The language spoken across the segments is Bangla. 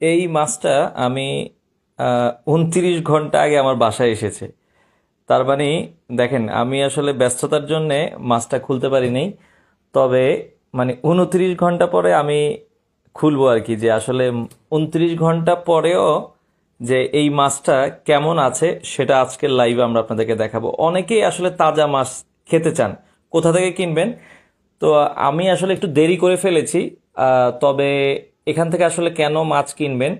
এই মাছটা আমি 29 ঘন্টা আগে আমার বাসায় এসেছে। তার মানে দেখেন, আমি আসলে ব্যস্ততার জন্যে মাছটা খুলতে পারি নাই। তবে মানে 29 ঘন্টা পরে আমি খুলবো আর কি, যে আসলে 29 ঘন্টা পরেও যে এই মাছটা কেমন আছে সেটা আজকের লাইভে আমরা আপনাদেরকে দেখাবো। অনেকেই আসলে তাজা মাছ খেতে চান, কোথা থেকে কিনবেন? তো আমি আসলে একটু দেরি করে ফেলেছি। তবে এখান থেকে আসলে কেন মাছ কিনবেন,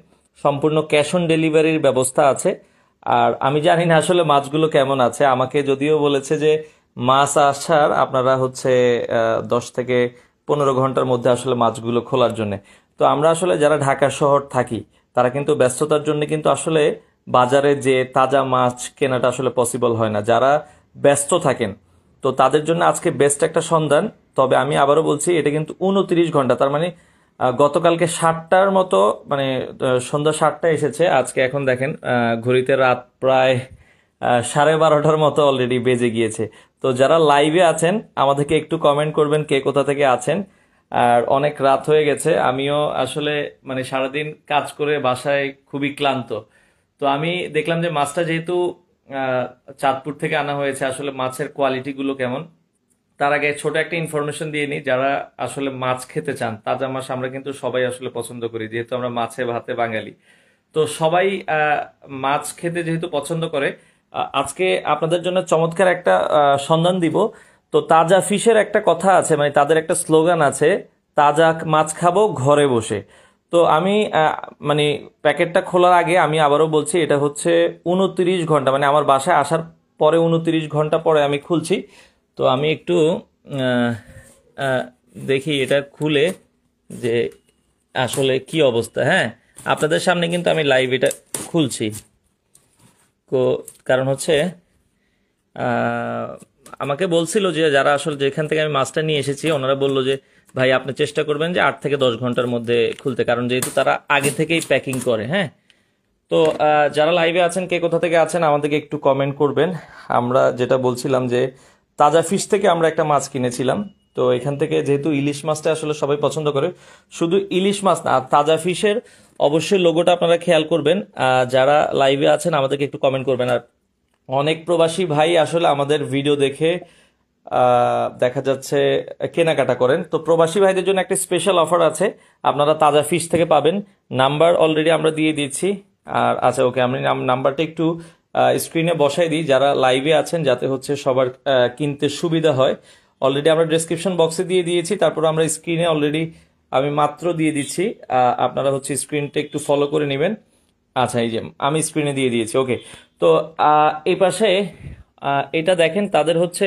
সম্পূর্ণ ক্যাশ অন ডেলিভারির ব্যবস্থা আছে। আর আমি জানি না আসলে মাছগুলো কেমন আছে। আমাকে যদিও বলেছে যে মাছ আসার আপনারা হচ্ছে 10 থেকে 15 ঘন্টার মধ্যে আসলে মাছগুলো খোলার জন্য। তো আমরা আসলে যারা ঢাকা শহর থাকি তারা কিন্তু ব্যস্ততার জন্য কিন্তু আসলে বাজারে যে তাজা মাছ কেনাটা আসলে পসিবল হয় না। যারা ব্যস্ত থাকেন তো তাদের জন্য আজকে বেস্ট একটা সন্ধান। তবে আমি আবারও বলছি, এটা কিন্তু 29 ঘন্টা, তার মানে গতকালকে 7টার মতো, মানে সন্ধ্যা 7টায় এসেছে। আজকে এখন দেখেন ঘড়িতে রাত প্রায় 12:30টার মতো অলরেডি বেজে গিয়েছে। তো যারা লাইভে আছেন আমাদেরকে একটু কমেন্ট করবেন কে কোথা থেকে আছেন। আর অনেক রাত হয়ে গেছে, আমিও আসলে মানে সারাদিন কাজ করে বাসায় খুবই ক্লান্ত। তো আমি দেখলাম যে মাছটা যেহেতু আহ, চাঁদপুর থেকে আনা হয়েছে, আসলে মাছের কোয়ালিটি গুলো কেমন। তার আগে ছোট একটা ইনফরমেশন দিয়ে নিই, যারা আসলে মাছ খেতে চান, তাজা মাছ আমরা কিন্তু সবাই আসলে পছন্দ করি, যেহেতু আমরা মাছে ভাতে বাঙালি। তো সবাই মাছ খেতে যেহেতু পছন্দ করে, আজকে আপনাদের জন্য চমৎকার একটা সন্ধান দিব। তো তাজা ফিশের একটা কথা আছে, মানে তাদের একটা স্লোগান আছে, তাজা মাছ খাবো ঘরে বসে। তো আমি মানে প্যাকেটটা খোলার আগে আমি আবারও বলছি, এটা হচ্ছে 29 ঘন্টা, মানে আমার বাসায় আসার পরে 29 ঘন্টা পরে আমি খুলছি। তো আমি একটু আহ, আহ, দেখি এটা খুলে যে আসলে কি অবস্থা। হ্যাঁ, আপনাদের সামনে কিন্তু আমি লাইভ এটা খুলছি। কারণ হচ্ছে আহ, আমাকে বলছিল যে যারা আসলে যেখান থেকে আমি মাছটা নিয়ে এসেছি ওনারা বললো যে ভাই আপনি চেষ্টা করবেন যে 8 থেকে 10 ঘন্টার মধ্যে খুলতে, কারণ যেহেতু তারা আগে থেকেই প্যাকিং করে। হ্যাঁ, তো যারা লাইভে আছেন কে কোথা থেকে আছেন আমাদেরকে একটু কমেন্ট করবেন। আমরা যেটা বলছিলাম যে তাজা ফিশ থেকে আমরা একটা মাছ কিনেছিলাম। তো এখান থেকে যেহেতু ইলিশ মাছটা আসলে সবাই পছন্দ করে, শুধু ইলিশ মাছ না, তাজা ফিশের অবশ্যই লোগোটা আপনারা খেয়াল করবেন। যারা লাইভে আছেন আমাদেরকে একটু কমেন্ট করবেন। আর অনেক প্রবাসী ভাই আসলে আমাদের ভিডিও দেখে দেখা যাচ্ছে কেনাকাটা করেন। তো প্রবাসী ভাইদের জন্য একটা স্পেশাল অফার আছে, আপনারা তাজা ফিশ থেকে পাবেন। নাম্বার অলরেডি আমরা দিয়ে দিচ্ছি। আর আচ্ছা, ওকে, আমি নাম্বারটা একটু স্ক্রিনে বসাই দিই যারা লাইভে আছেন, যাতে হচ্ছে সবার কিনতে সুবিধা হয়। অলরেডি আমরা ডেসক্রিপশন বক্সে দিয়ে দিয়েছি, তারপর আমরা স্ক্রিনে অলরেডি আমি মাত্র দিয়ে দিচ্ছি। আপনারা হচ্ছে স্ক্রিনটা একটু ফলো করে নেবেন। আচ্ছা, এই যে আমি স্ক্রিনে দিয়ে দিয়েছি। ওকে, তো এই পাশে এটা দেখেন, তাদের হচ্ছে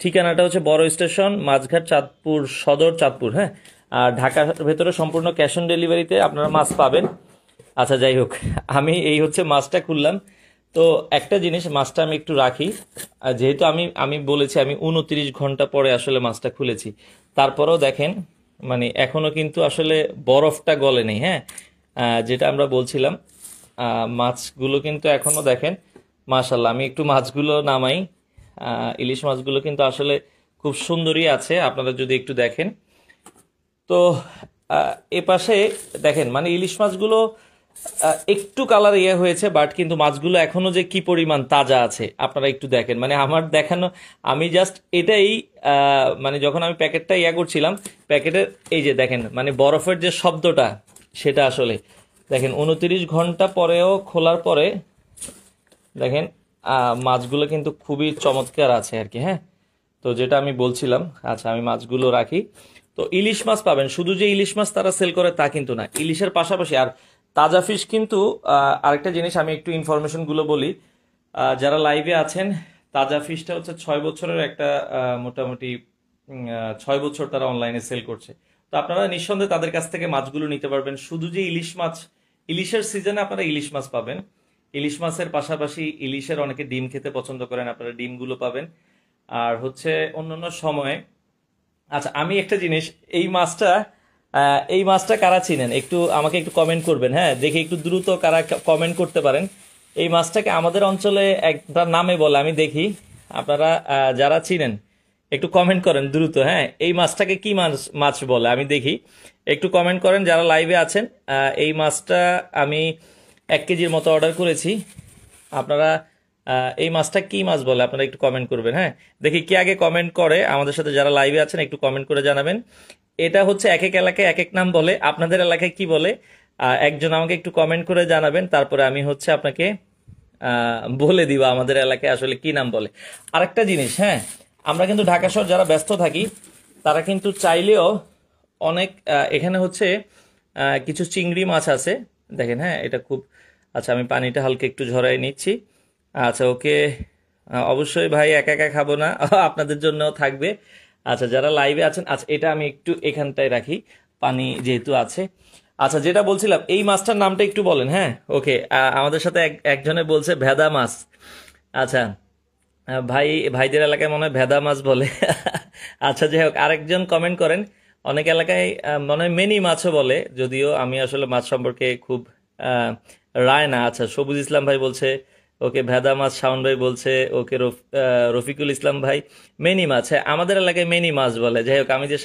ঠিকানাটা হচ্ছে বড় স্টেশন, মাছঘাট, চাঁদপুর সদর, চাঁদপুর। হ্যাঁ, আর ঢাকার ভেতরে সম্পূর্ণ ক্যাশ অন ডেলিভারিতে আপনারা মাছ পাবেন। আচ্ছা, যাই হোক, আমি এই হচ্ছে মাছটা খুললাম। তো একটা জিনিস, মাছটা আমি একটু রাখি। যেহেতু আমি আমি বলেছি আমি 29 ঘন্টা পরে আসলে মাছটা খুলেছি, তারপরেও দেখেন মানে এখনো কিন্তু আসলে বরফটা গলে নেই। হ্যাঁ, যেটা আমরা বলছিলাম, মাছগুলো কিন্তু এখনো দেখেন, মাশাল্লাহ। আমি একটু মাছগুলো নামাই। ইলিশ মাছগুলো কিন্তু আসলে খুব সুন্দরই আছে, আপনারা যদি একটু দেখেন। তো এ পাশে দেখেন, মানে ইলিশ মাছগুলো একটু কালার ইয়ে হয়েছে, বাট কিন্তু মাছগুলো এখনো যে কি পরিমাণ তাজা আছে আপনারা একটু দেখেন। মানে আমার দেখানো, আমি জাস্ট এটাই মানে যখন আমি প্যাকেটটা ইয়া করছিলাম, প্যাকেটের এই যে দেখেন মানে বরফের যে শব্দটা, সেটা আসলে দেখেন 29 ঘন্টা পরেও খোলার পরে দেখেন মাছগুলো কিন্তু খুবই চমৎকার আছে আর কি। হ্যাঁ, তো যেটা আমি বলছিলাম, আচ্ছা আমি মাছগুলো রাখি। তো ইলিশ মাছ পাবেন, শুধু যে ইলিশ মাছ তারা সেল করে তা কিন্তু না, ইলিশের পাশাপাশি আর তাজা ফিশ কিন্তু আরেকটা জিনিস আমি একটু ইনফরমেশন গুলো বলি। যারা লাইভে আছেন, তাজা ফিশটা হচ্ছে 6 বছরের একটা মোটামুটি 6 বছর তারা অনলাইনে সেল করছে। তো আপনারা নিঃসন্দেহে তাদের কাছ থেকে মাছগুলো নিতে পারবেন। শুধু যে ইলিশ মাছ, ইলিশের সিজনে আপনারা ইলিশ মাছ পাবেন। ইলিশ মাছের পাশাপাশি ইলিশের অনেকে ডিম খেতে পছন্দ করেন, আপনারা ডিমগুলো পাবেন। আর হচ্ছে অন্যান্য সময়ে, আচ্ছা আমি একটা জিনিস, এই মাছটা কারা চিনেন একটু আমাকে একটু কমেন্ট করবেন। হ্যাঁ, দেখি একটু দ্রুত কারা কমেন্ট করতে পারেন। এই মাছটাকে আমাদের অঞ্চলে একটা নামে বলে, আমি দেখি আপনারা যারা চিনেন একটু কমেন্ট করেন দ্রুত। হ্যাঁ, এই মাছটাকে কি মাছ মাছ বলে আমি দেখি, একটু কমেন্ট করেন যারা লাইভে আছেন। এই মাছটা আমি 1 কেজির মতো অর্ডার করেছি। আপনারা এই মাছটা কি মাছ বলে আপনারা একটু কমেন্ট করবেন। হ্যাঁ, দেখি কে আগে কমেন্ট করে আমাদের সাথে যারা লাইভে আছেন একটু কমেন্ট করে জানাবেন। এটা হচ্ছে এক এক এলাকায় এক এক নাম বলে, আপনাদের এলাকায় কি বলে একজন আমাকে একটু কমেন্ট করে জানাবেন, তারপরে আমি হচ্ছে আপনাকে বলে দিব আমাদের এলাকায় আসলে কি নাম বলে। আরেকটা জিনিস, হ্যাঁ, আমরা কিন্তু ঢাকা শহর যারা ব্যস্ত থাকি তারা কিন্তু চাইলেও অনেক এখানে হচ্ছে কিছু চিংড়ি মাছ আছে দেখেন। হ্যাঁ, এটা খুব আচ্ছা, আমি পানিটা হালকা একটু ঝরাই নিচ্ছি। আচ্ছা, ওকে, অবশ্যই ভাই একা একা খাবো না, আপনাদের জন্যও থাকবে। আচ্ছা, যারা লাইভে আছেন, আচ্ছা এটা আমি একটু এখানটায় রাখি, পানি যেহেতু আছে। আচ্ছা, যেটা বলছিলাম এই মাছটার নামটা একটু বলেন। হ্যাঁ, ওকে, আমাদের সাথে একজনে বলছে ভেদা মাছ। আচ্ছা, ভাইদের এলাকায় মনে হয় ভেদা মাছ বলে। আচ্ছা, যাই হোক, আরেকজন কমেন্ট করেন অনেক এলাকায় মনে হয় মেনি মাছও বলে, যদিও আমি আসলে মাছ সম্পর্কে খুব রায় না। আচ্ছা, সবুজ ইসলাম ভাই বলছে ওকে ভেদা মাছ, শাওন ভাই বলছে ওকে, রফিকুল ইসলাম ভাই মেনি মাছ। হ্যাঁ, আমাদের এলাকায় মেনি মাছ বলে। যাই হোক, আমি যে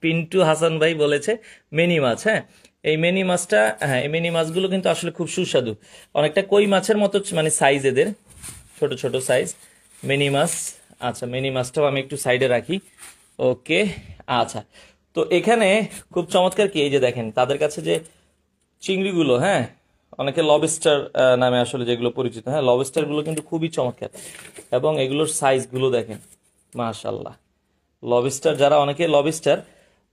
পিন্টু হাসান ভাই বলেছে মেনি মাছ। হ্যাঁ, এই মেনি মাছটা, হ্যাঁ, এই মেনি মাছগুলো কিন্তু আসলে খুব সুস্বাদু, অনেকটা কই মাছের মতো, মানে সাইজ এদের ছোট ছোট সাইজ মিনি মাছ। আচ্ছা, মিনি মাছটাও আমি একটু সাইডে রাখি। ওকে, আচ্ছা, তো এখানে খুব চমৎকার কি, এই যে দেখেন তাদের কাছে যে চিংড়িগুলো, হ্যাঁ, অনেকে লবস্টার নামে আসলে যেগুলো পরিচিত, হ্যাঁ, লবস্টার গুলো কিন্তু খুবই চমৎকার, এবং এগুলোর সাইজগুলো দেখেন, মাশাল্লাহ। লবস্টার, যারা অনেকে লবস্টার,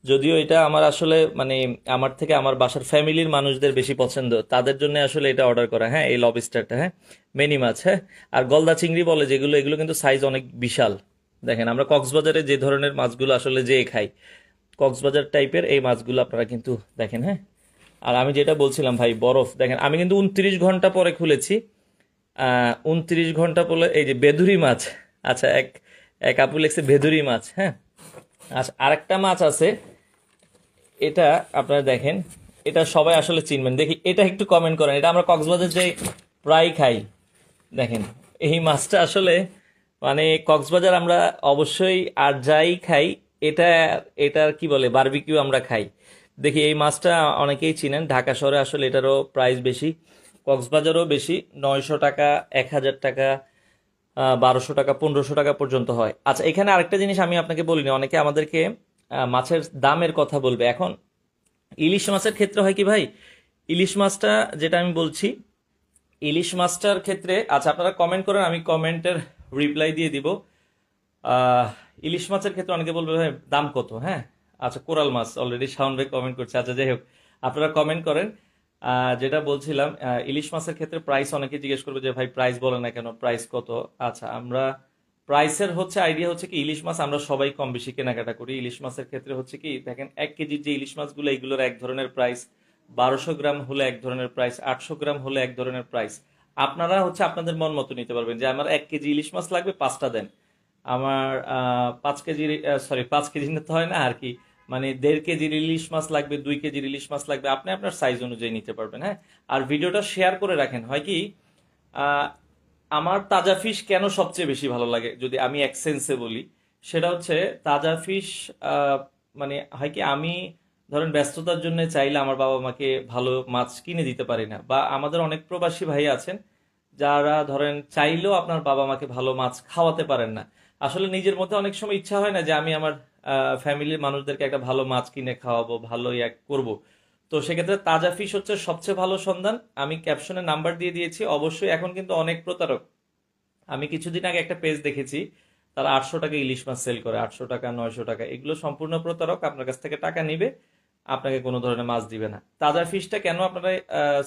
যদিও এটা আমার আসলে মানে আমার থেকে আমার বাসার ফ্যামিলির মানুষদের বেশি পছন্দ, তাদের জন্য আসলে এটা অর্ডার করা। হ্যাঁ, এই লবস্টারটা, হ্যাঁ, মেনি মাছ। হ্যাঁ, আর গলদা চিংড়ি বলে যেগুলো, এগুলো কিন্তু সাইজ অনেক বিশাল। দেখেন, আমরা কক্সবাজারে যে ধরনের মাছগুলো আসলে যে খাই, কক্সবাজার টাইপের এই মাছগুলো আপনারা কিন্তু দেখেন। হ্যাঁ, আর আমি যেটা বলছিলাম ভাই, বরফ দেখেন, আমি কিন্তু 29 ঘন্টা পরে খুলেছি। 29 ঘন্টা পরে এই যে বেদুরি মাছ। আচ্ছা, এক এক আপু লেগছে বেদুরি মাছ। হ্যাঁ, আচ্ছা, আরেকটা মাছ আছে, এটা আপনারা দেখেন, এটা সবাই আসলে চিনবেন। দেখি, এটা একটু কমেন্ট করেন, এটা আমরা কক্সবাজার যে প্রায় খাই। দেখেন, এই মাছটা আসলে মানে কক্সবাজার আমরা অবশ্যই আর যাই খাই, এটা এটার কি বলে বারবিকিউ আমরা খাই। দেখি, এই মাছটা অনেকেই চিনেন, ঢাকা শহরে আসলে এটারও প্রাইস বেশি, কক্সবাজারও বেশি, 900 টাকা, 1000 টাকা, 1200 টাকা, 1500 টাকা পর্যন্ত হয়। আচ্ছা, এখানে আরেকটা জিনিস আমি আপনাকে বলিনি, অনেকে আমাদেরকে মাছের দামের কথা বলবে। এখন ইলিশ মাছের ক্ষেত্রে হয় কি ভাই, ইলিশ মাছটা যেটা আমি বলছি, ইলিশ মাছটার ক্ষেত্রে, আচ্ছা আপনারা কমেন্ট করেন, আমি কমেন্টের রিপ্লাই দিয়ে দিব। আহ, ইলিশ মাছের ক্ষেত্রে অনেকে বলবে ভাই দাম কত। হ্যাঁ, আচ্ছা, কোরাল মাছ অলরেডি শাওন ভাই কমেন্ট করছে। আচ্ছা, যাই হোক, আপনারা কমেন্ট করেন। যেটা বলছিলাম, ইলিশ মাছের ক্ষেত্রে প্রাইস অনেকে জিজ্ঞেস করবে যে ভাই প্রাইস বলে না কেন, প্রাইস কত। আচ্ছা, আমরা প্রাইসের হচ্ছে আইডিয়া হচ্ছে কি, ইলিশ মাছ আমরা সবাই কম বেশি কেনাকাটা করি। ইলিশ মাছের ক্ষেত্রে হচ্ছে কি, দেখেন 1 কেজির যে ইলিশ মাছগুলো, এগুলোর এক ধরনের প্রাইস, 1200 গ্রাম হলে এক ধরনের প্রাইস, 800 গ্রাম হলে এক ধরনের প্রাইস। আপনারা হচ্ছে আপনাদের মন মতো নিতে পারবেন, যে আমার 1 কেজি ইলিশ মাছ লাগবে, 5টা দেন। আমার 5 কেজির, সরি 5 কেজি নিতে হয় না আর কি, মানে 1.5 কেজির ইলিশ মাছ লাগবে, 2 কেজির ইলিশ মাছ লাগবে, আপনি আপনার সাইজ অনুযায়ী নিতে পারবেন। হ্যাঁ, আর ভিডিওটা শেয়ার করে রাখেন। হয় কি, আহ, আমার তাজা ফিশ কেন সবচেয়ে বেশি ভালো লাগে, যদি আমি এক সেন্সে বলি, সেটা হচ্ছে তাজা ফিশ, মানে হয় কি, আমি ধরেন ব্যস্ততার জন্য চাইলে আমার বাবা মাকে ভালো মাছ কিনে দিতে পারি না, বা আমাদের অনেক প্রবাসী ভাই আছেন যারা ধরেন চাইলেও আপনার বাবা মাকে ভালো মাছ খাওয়াতে পারেন না। আসলে নিজের মধ্যে অনেক সময় ইচ্ছা হয় না যে আমি আমার ফ্যামিলির মানুষদেরকে একটা ভালো মাছ কিনে খাওয়াবো, ভালো ইয়া করব। তো সেক্ষেত্রে তাজা ফিশ হচ্ছে সবচেয়ে ভালো সন্ধান। আমি ক্যাপশনে নাম্বার দিয়ে দিয়েছি, অবশ্যই। এখন কিন্তু অনেক প্রতারক, আমি কিছুদিন আগে একটা পেজ দেখেছি, তারা 800 টাকা ইলিশ মাছ সেল করে, 800 টাকা, 900 টাকা, এগুলো সম্পূর্ণ প্রতারক। আপনার কাছ থেকে টাকা নিবে, আপনাকে কোনো ধরনের মাছ দিবে না। তাজা ফিশটা কেন আপনারা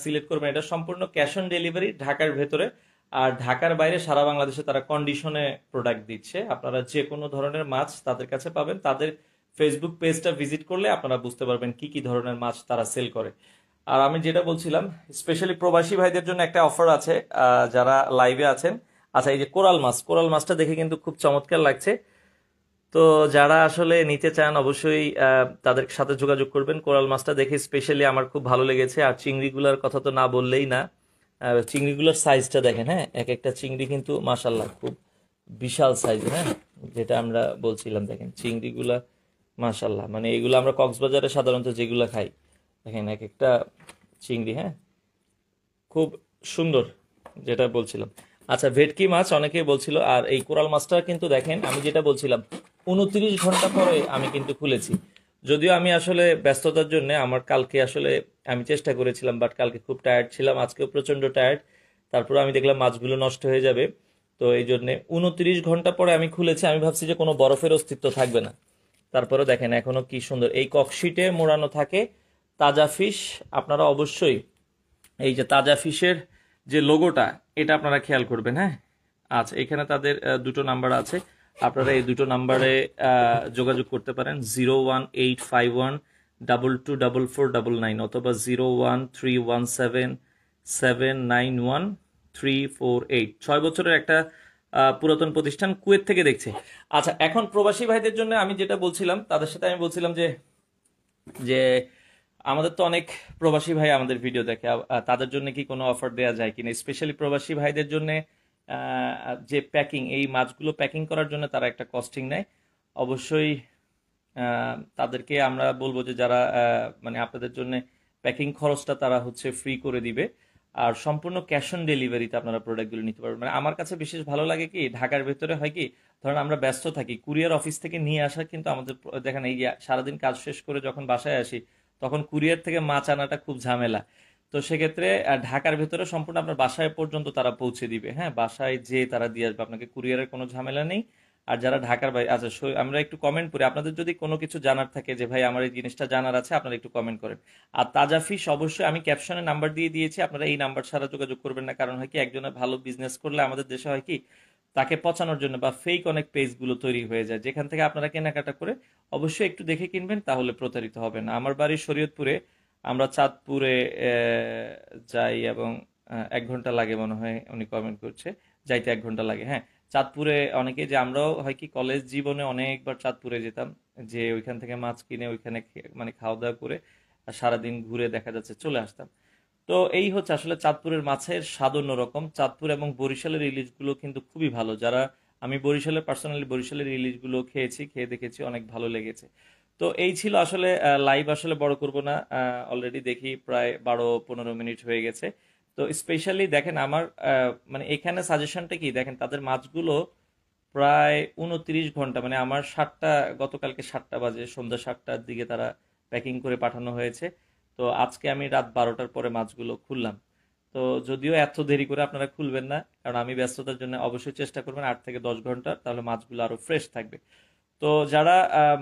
সিলেক্ট করবেন, এটা সম্পূর্ণ ক্যাশ অন ডেলিভারি ঢাকার ভেতরে, আর ঢাকার বাইরে সারা বাংলাদেশে তারা কন্ডিশনে প্রোডাক্ট দিচ্ছে। আপনারা যে কোনো ধরনের মাছ তাদের কাছে পাবেন, তাদের ফেসবুক পেজটা ভিজিট করলে আপনারা বুঝতে পারবেন কি কি ধরনের মাছ তারা সেল করে। আর আমি যেটা বলছিলাম, স্পেশালি প্রবাসী ভাইদের জন্য একটা অফার আছে, যারা লাইভে আছেন। আচ্ছা, এই যে কোরাল মাছ, কোরাল মাছটা দেখে কিন্তু খুব চমৎকার লাগছে। তো যারা আসলে নিতে চান অবশ্যই তাদের সাথে যোগাযোগ করবেন। কোরাল মাছটা দেখে স্পেশালি আমার খুব ভালো লেগেছে। আর চিংড়িগুলোর কথা তো না বললেই না, চিংড়িগুলোর সাইজটা দেখেন। হ্যাঁ, এক একটা চিংড়ি কিন্তু মাশাল্লাহ খুব বিশাল সাইজ, হ্যাঁ, যেটা আমরা বলছিলাম। দেখেন চিংড়িগুলা মাশাল্লাহ, মানে এগুলো আমরা কক্সবাজারে সাধারণত যেগুলো খাই, দেখেন এক একটা চিংড়ি, হ্যাঁ, খুব সুন্দর, যেটা বলছিলাম। আচ্ছা, ভেটকি মাছ অনেকেই বলছিল, আর এই কোরাল মাছটা কিন্তু দেখেন আমি যেটা বলছিলাম 29 ঘন্টা পরে আমি কিন্তু খুলেছি। যদিও আমি আসলে ব্যস্ততার জন্য আমার কালকে আসলে আমি চেষ্টা করেছিলাম, বাট কালকে খুব টায়ার্ড ছিলাম, আজকেও প্রচন্ড টায়ার্ড। তারপরে আমি দেখলাম মাছগুলো নষ্ট হয়ে যাবে, তো এই জন্য 29 ঘন্টা পরে আমি খুলেছি। আমি ভাবছি যে কোনো বরফের অস্তিত্ব থাকবে না, তারপরে দেখেন এখনো কি সুন্দর এই ককশিটে মোড়ানো থাকে তাজা ফিশ। আপনারা অবশ্যই এই যে তাজা ফিশের যে লোগোটা, এটা আপনারা খেয়াল করবেন, হ্যাঁ। আচ্ছা, এখানে তাদের দুটো নাম্বার আছে, আপনারা এই দুটো নাম্বারে যোগাযোগ করতে পারেন, 01851224499 অথবা 01317791348। 6 বছরের একটা পুরাতন প্রতিষ্ঠান, কুয়েত থেকে দেখছে। আচ্ছা, এখন প্রবাসী ভাইদের জন্য আমি যেটা বলছিলাম, তাদের সাথে আমি বলছিলাম যে যে আমাদের তো অনেক প্রবাসী ভাই আমাদের ভিডিও দেখে, তাদের জন্য কি কোনো অফার দেওয়া যায় কিনা, স্পেশালি প্রবাসী ভাইদের জন্য। যে প্যাকিং, এই মাছগুলো প্যাকিং করার জন্য তারা একটা কস্টিং নেয়, অবশ্যই তাদেরকে আমরা বলবো যে যারা মানে আপনাদের জন্য প্যাকিং খরচটা তারা হচ্ছে ফ্রি করে দিবে, আর সম্পূর্ণ ক্যাশ অন ডেলিভারিতে আপনারা প্রোডাক্টগুলো নিতে পারবেন। মানে আমার কাছে বিশেষ ভালো লাগে কি, ঢাকার ভেতরে হয় কি, ধরেন আমরা ব্যস্ত থাকি, কুরিয়ার অফিস থেকে নিয়ে আসা কিন্তু আমাদের দেখেন এই যে সারাদিন কাজ শেষ করে যখন বাসায় আসি, তখন কুরিয়ার থেকে মাছ আনাটা খুব ঝামেলা। তো সেক্ষেত্রে ঢাকার ভেতরে সম্পূর্ণ আপনার বাসায় পর্যন্ত তারা পৌঁছে দিবে, হ্যাঁ, বাসায় যে তারা দিয়ে আসবে, আপনাকে কুরিয়ারের কোনো ঝামেলা নেই। আর যারা ঢাকার বাইরে, আচ্ছা আমরা একটু কমেন্ট করি, আপনাদের যদি কোনো কিছু জানার থাকে যে ভাই আমার এই জিনিসটা জানার আছে, আপনারা একটু কমেন্ট করেন। আর তাজা ফিশ অবশ্যই আমি ক্যাপশনে নাম্বার দিয়ে দিয়েছি, আপনারা এই নাম্বার ছাড়া যোগাযোগ করবেন না, কারণ হয় কি একজনের ভালো বিজনেস করলে আমাদের দেশে হয় কি, তাকে পচানোর জন্য বা ফেক অনেক পেজগুলো তৈরি হয়ে যায়, যেখান থেকে আপনারা কেনাকাটা করে অবশ্যই একটু দেখে কিনবেন, তাহলে প্রতারিত হবেন না। আমার বাড়ি শরীয়তপুরে, আমরা চাঁদপুরে যাই, এবং 1 ঘন্টা লাগে মনে হয়, উনি কমেন্ট করছে, যাইতে 1 ঘন্টা লাগে, হ্যাঁ। চাঁদপুরে অনেকে, যে আমরাও হয় কি কলেজ জীবনে অনেকবার চাঁদপুরে যেতাম, যে ওইখান থেকে মাছ কিনে ওইখানে মানে খাওয়া দাওয়া করে আর সারাদিন ঘুরে দেখা যাচ্ছে চলে আসতাম। তো এই হচ্ছে আসলে চাঁদপুরের মাছের স্বাদ অন্যরকম। চাঁদপুর এবং বরিশালের ইলিশগুলো কিন্তু খুবই ভালো, যারা আমি বরিশালের পার্সোনালি বরিশালের ইলিশগুলো খেয়েছি, খেয়ে দেখেছি, অনেক ভালো লেগেছে। তো এই ছিল আসলে লাইভ, আসলে বড় করব না, অলরেডি দেখি প্রায় 12-15 মিনিট হয়ে গেছে। তো স্পেশালি দেখেন আমার মানে এখানে সাজেশনটা কি, দেখেন তাদের মাছগুলো প্রায় 29 ঘন্টা, মানে আমার গতকালকে 7টা বাজে, সন্ধ্যা 7টার দিকে তারা প্যাকিং করে পাঠানো হয়েছে। তো আজকে আমি রাত 12টার পরে মাছগুলো খুললাম। তো যদিও এত দেরি করে আপনারা খুলবেন না, কারণ আমি ব্যস্ততার জন্য, অবশ্যই চেষ্টা করবেন 8 থেকে 10 ঘন্টা, তাহলে মাছগুলো আরো ফ্রেশ থাকবে। তো যারা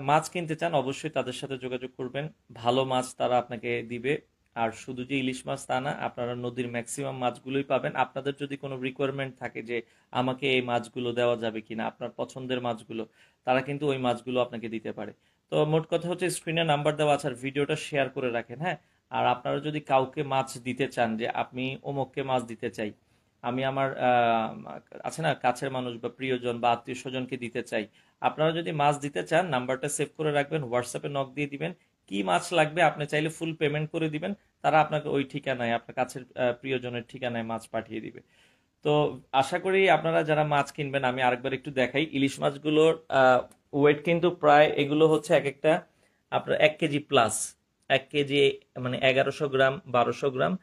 মাছ কিনতে চান অবশ্যই তাদের সাথে যোগাযোগ করবেন, ভালো মাছ তারা আপনাকে দিবে। আর শুধু যে ইলিশ মাছ তা না, আপনারা নদীর ম্যাক্সিমাম মাছগুলোই পাবেন। আপনাদের যদি কোনো রিকোয়ারমেন্ট থাকে যে আমাকে এই মাছগুলো দেওয়া যাবে কিনা, আপনার পছন্দের মাছগুলো, তারা কিন্তু ওই মাছগুলো আপনাকে দিতে পারে। তো মোট কথা হচ্ছে, স্ক্রিনে নাম্বার দেওয়া আছে, আর ভিডিওটা শেয়ার করে রাখেন, হ্যাঁ। আর আপনারা যদি কাউকে মাছ দিতে চান, যে আপনি অমুককে মাছ দিতে চাই, আমি আমার আছে না কাছের মানুষ বা প্রিয়জন বা আত্মীয় স্বজনকে দিতে চাই, আপনারা যদি মাছ দিতে চান নাম্বারটা সেভ করে রাখবেন, হোয়াটসঅ্যাপে নক দিয়ে দিবেন, কি মাছ লাগবে আপনি চাইলে ফুল পেমেন্ট করে দিবেন, তারা আপনাকে ওই ঠিকানায়, আপনার কাছের প্রিয়জনের ঠিকানায় মাছ পাঠিয়ে দিবে। তো আশা করি আপনারা যারা মাছ কিনবেন, আমি আরেকবার একটু দেখাই ইলিশ মাছগুলোর ওয়েট কিন্তু প্রায়, এগুলো হচ্ছে এক একটা আপনার 1 কেজি প্লাস, 1 কেজি মানে 1100 গ্রাম, 1200 গ্রাম,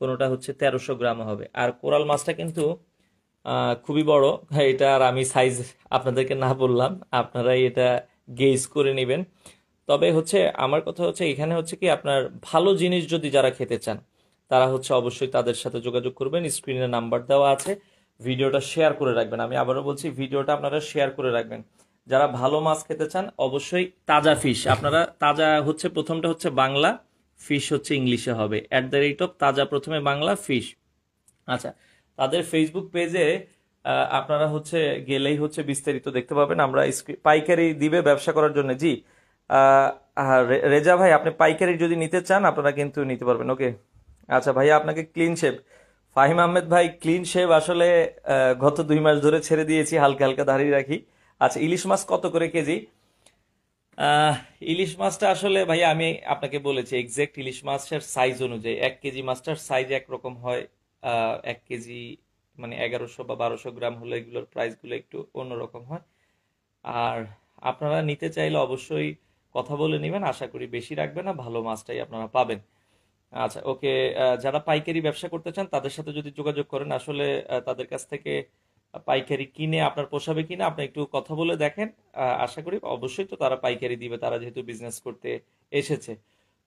কোনোটা হচ্ছে 1300 গ্রাম হবে। আর কোরাল মাছটা কিন্তু খুবই বড়, এটা আর আমি সাইজ আপনাদেরকে না বললাম, আপনারাই এটা গেজ করে নেবেন। তবে হচ্ছে আমার কথা হচ্ছে এখানে হচ্ছে কি, আপনার ভালো জিনিস যদি যারা খেতে চান, তারা হচ্ছে অবশ্যই তাদের সাথে যোগাযোগ করবেন, স্ক্রিনে নাম্বার দেওয়া আছে, ভিডিওটা শেয়ার করে রাখবেন। আমি আবারও বলছি, ভিডিওটা আপনারা শেয়ার করে রাখবেন। যারা ভালো মাছ খেতে চান অবশ্যই তাজা ফিশ, আপনারা তাজা হচ্ছে, প্রথমটা হচ্ছে বাংলা, ফিশ হচ্ছে ইংলিশে হবে, @তাজা প্রথমে বাংলা ফিশ। আচ্ছা, তাদের ফেসবুক পেজে আপনারা হচ্ছে গেলেই হচ্ছে বিস্তারিত দেখতে পাবেন। আমরা পাইকারি দিবে ব্যবসা করার জন্য, জি। রেজা ভাই, আপনি পাইকারি যদি নিতে চান আপনারা কিন্তু নিতে পারবেন, ওকে। আচ্ছা ভাইয়া, আপনাকে ক্লিন শেভ, ফাহিম আহমেদ ভাই, ক্লিন শেভ আসলে গত 2 মাস ধরে ছেড়ে দিয়েছি, হালকা হালকা দাঁড়িয়ে রাখি। আচ্ছা, ইলিশ মাছ কত করে কেজি? আহ ইলিশ মাছটা আসলে ভাই আমি আপনাকে বলেছি, এক্সাক্ট ইলিশ মাছের সাইজ অনুযায়ী 1 কেজি মাছটার সাইজ একরকম হয়, 1 কেজি মানে 1100 বা 1200 গ্রাম হলে এগুলোর প্রাইসগুলো একটু অন্যরকম হয়। আর আপনারা নিতে চাইলে অবশ্যই কথা বলে নেবেন, আশা করি বেশি রাখবে না, ভালো মাছটাই আপনারা পাবেন। আচ্ছা, ওকে। যারা পাইকারি ব্যবসা করতে চান তাদের সাথে যদি যোগাযোগ করেন, আসলে তাদের কাছ থেকে পাইকারি কিনে আপনার পোষাবে কিনা আপনি একটু কথা বলে দেখেন। আশা করি অবশ্যই তো তারা পাইকারি দিবে, তারা যেহেতু বিজনেস করতে এসেছে।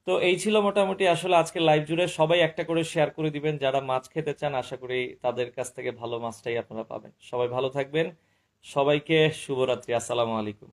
তো এই ছিল মোটামুটি আসলে আজকে লাইভ জুড়ে। সবাই একটা করে শেয়ার করে দিবেন যারা মাছ খেতে চান, আশা করি তাদের কাছ থেকে ভালো মাছটাই আপনারা পাবেন। সবাই ভালো থাকবেন। সবাইকে শুভরাত্রি। আসসালামু আলাইকুম।